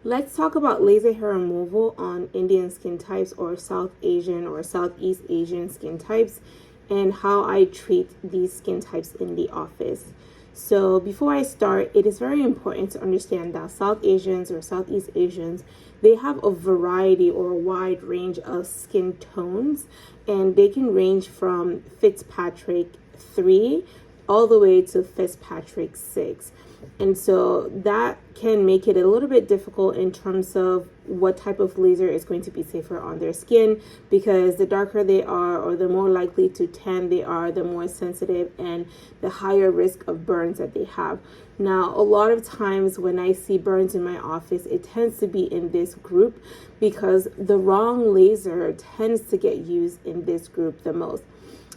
Let's talk about laser hair removal on Indian skin types or South Asian or Southeast Asian skin types and how I treat these skin types in the office. So before I start, it is very important to understand that South Asians or Southeast Asians, they have a variety or a wide range of skin tones, and they can range from Fitzpatrick 3 all the way to Fitzpatrick 6. And so that can make it a little bit difficult in terms of what type of laser is going to be safer on their skin, because the darker they are or the more likely to tan they are, the more sensitive and the higher risk of burns that they have. Now, a lot of times when I see burns in my office, it tends to be in this group because the wrong laser tends to get used in this group the most.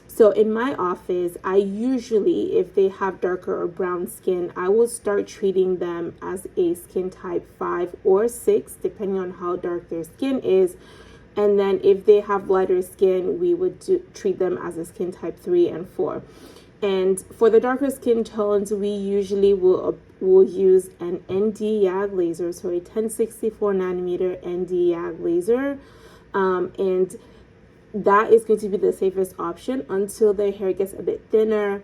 So in my office, I usually, if they have darker or brown skin, I will start treating them as a skin type 5 or 6, depending on how dark their skin is. And then if they have lighter skin, we would treat them as a skin type 3 and 4. And for the darker skin tones, we usually will use an ND YAG laser, so a 1064 nanometer ND YAG laser. And that is going to be the safest option until their hair gets a bit thinner.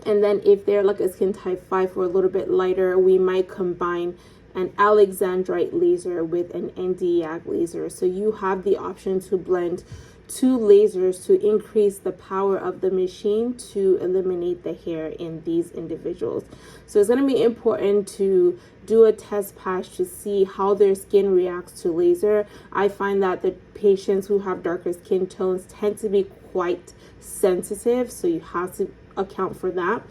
And then if they're like a skin type 5 or a little bit lighter, we might combine an Alexandrite laser with an ND YAG laser. So you have the option to blend two lasers to increase the power of the machine to eliminate the hair in these individuals. So it's going to be important to do a test patch to see how their skin reacts to laser. I find that the patients who have darker skin tones tend to be quite sensitive, so you have to account for that.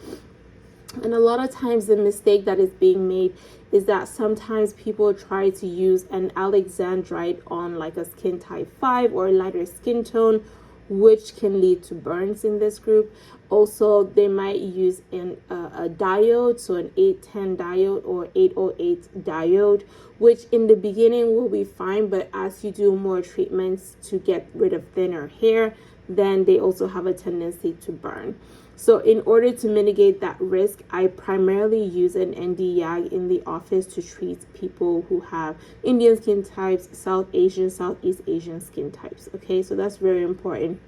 And a lot of times the mistake that is being made is that sometimes people try to use an Alexandrite on like a skin type 5 or a lighter skin tone, which can lead to burns in this group. Also, they might use a diode, so an 810 diode or 808 diode, which in the beginning will be fine, but as you do more treatments to get rid of thinner hair, then they also have a tendency to burn. So in order to mitigate that risk, I primarily use an ND YAG in the office to treat people who have Indian skin types, South Asian, Southeast Asian skin types. Okay, so that's very important.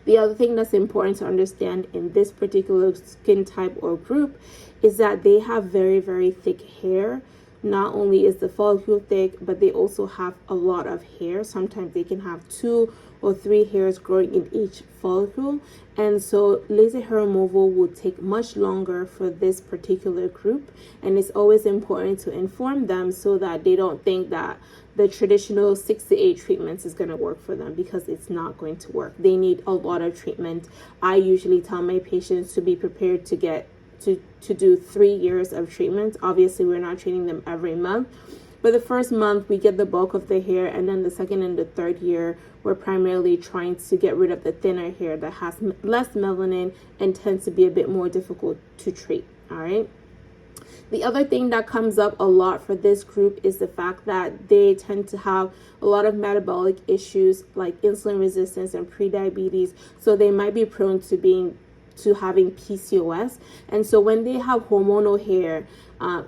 The other thing that's important to understand in this particular skin type or group is that they have very, very thick hair. Not only is the follicle thick, but they also have a lot of hair. Sometimes they can have 2 or 3 hairs growing in each follicle. And so laser hair removal will take much longer for this particular group. And it's always important to inform them so that they don't think that the traditional 6 to 8 treatments is going to work for them, because it's not going to work. They need a lot of treatment. I usually tell my patients to be prepared to get to do 3 years of treatment. Obviously, we're not treating them every month, but the first month we get the bulk of the hair, and then the second and the third year we're primarily trying to get rid of the thinner hair that has less melanin and tends to be a bit more difficult to treat. All right. The other thing that comes up a lot for this group is the fact that they tend to have a lot of metabolic issues like insulin resistance and prediabetes, so they might be prone to having PCOS. And so when they have hormonal hair,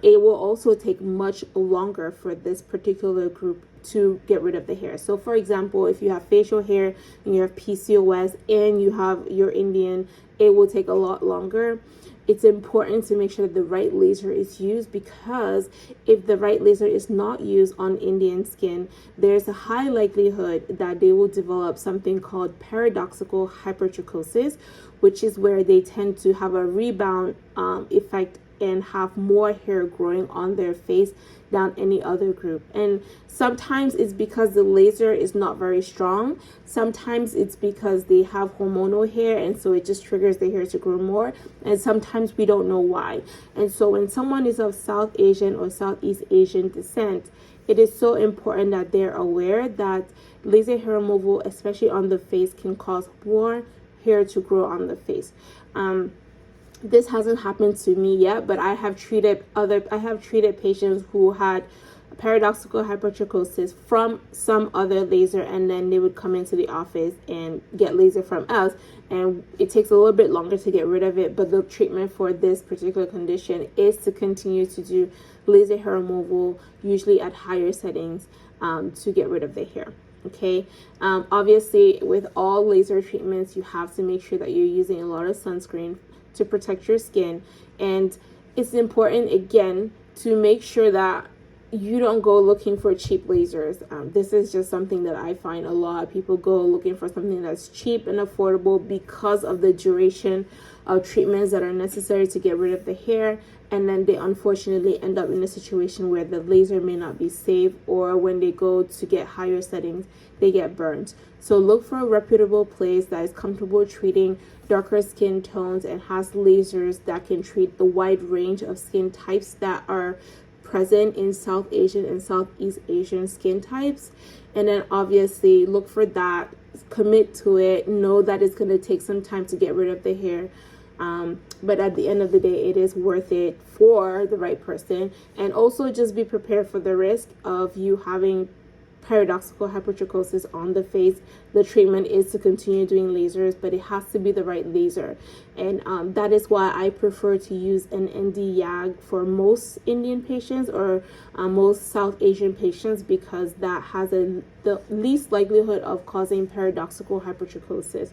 it will also take much longer for this particular group to get rid of the hair. So for example, if you have facial hair and you have PCOS and you have your Indian, it will take a lot longer. It's important to make sure that the right laser is used, because if the right laser is not used on Indian skin, there's a high likelihood that they will develop something called paradoxical hypertrichosis, which is where they tend to have a rebound effect and have more hair growing on their face than any other group. And sometimes it's because the laser is not very strong. Sometimes it's because they have hormonal hair, and so it just triggers the hair to grow more. And sometimes we don't know why. And so when someone is of South Asian or Southeast Asian descent, it is so important that they're aware that laser hair removal, especially on the face, can cause more hair to grow on the face. This hasn't happened to me yet, but I have treated patients who had paradoxical hypertrichosis from some other laser, and then they would come into the office and get laser from us, and it takes a little bit longer to get rid of it. But the treatment for this particular condition is to continue to do laser hair removal, usually at higher settings, to get rid of the hair. Okay, obviously with all laser treatments, you have to make sure that you're using a lot of sunscreen to protect your skin. And it's important, again, to make sure that you don't go looking for cheap lasers. This is just something that I find a lot of people go looking for something that's cheap and affordable because of the duration of treatments that are necessary to get rid of the hair, and then they unfortunately end up in a situation where the laser may not be safe, or when they go to get higher settings, they get burnt. So look for a reputable place that is comfortable treating darker skin tones and has lasers that can treat the wide range of skin types that are present in South Asian and Southeast Asian skin types. And then obviously look for that, commit to it, know that it's going to take some time to get rid of the hair. But at the end of the day, it is worth it for the right person. And also just be prepared for the risk of you having paradoxical hypertrichosis on the face. The treatment is to continue doing lasers, but it has to be the right laser. And that is why I prefer to use an ND YAG for most Indian patients, or most South Asian patients, because that has the least likelihood of causing paradoxical hypertrichosis.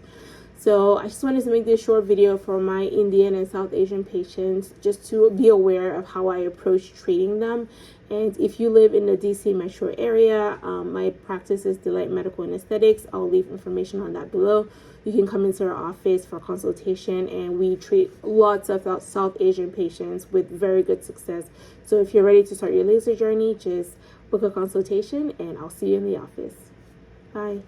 So I just wanted to make this short video for my Indian and South Asian patients, just to be aware of how I approach treating them. And if you live in the DC metro area, my practice is Delight Medical and Aesthetics. I'll leave information on that below. You can come into our office for consultation, and we treat lots of South Asian patients with very good success. So if you're ready to start your laser journey, just book a consultation, and I'll see you in the office. Bye.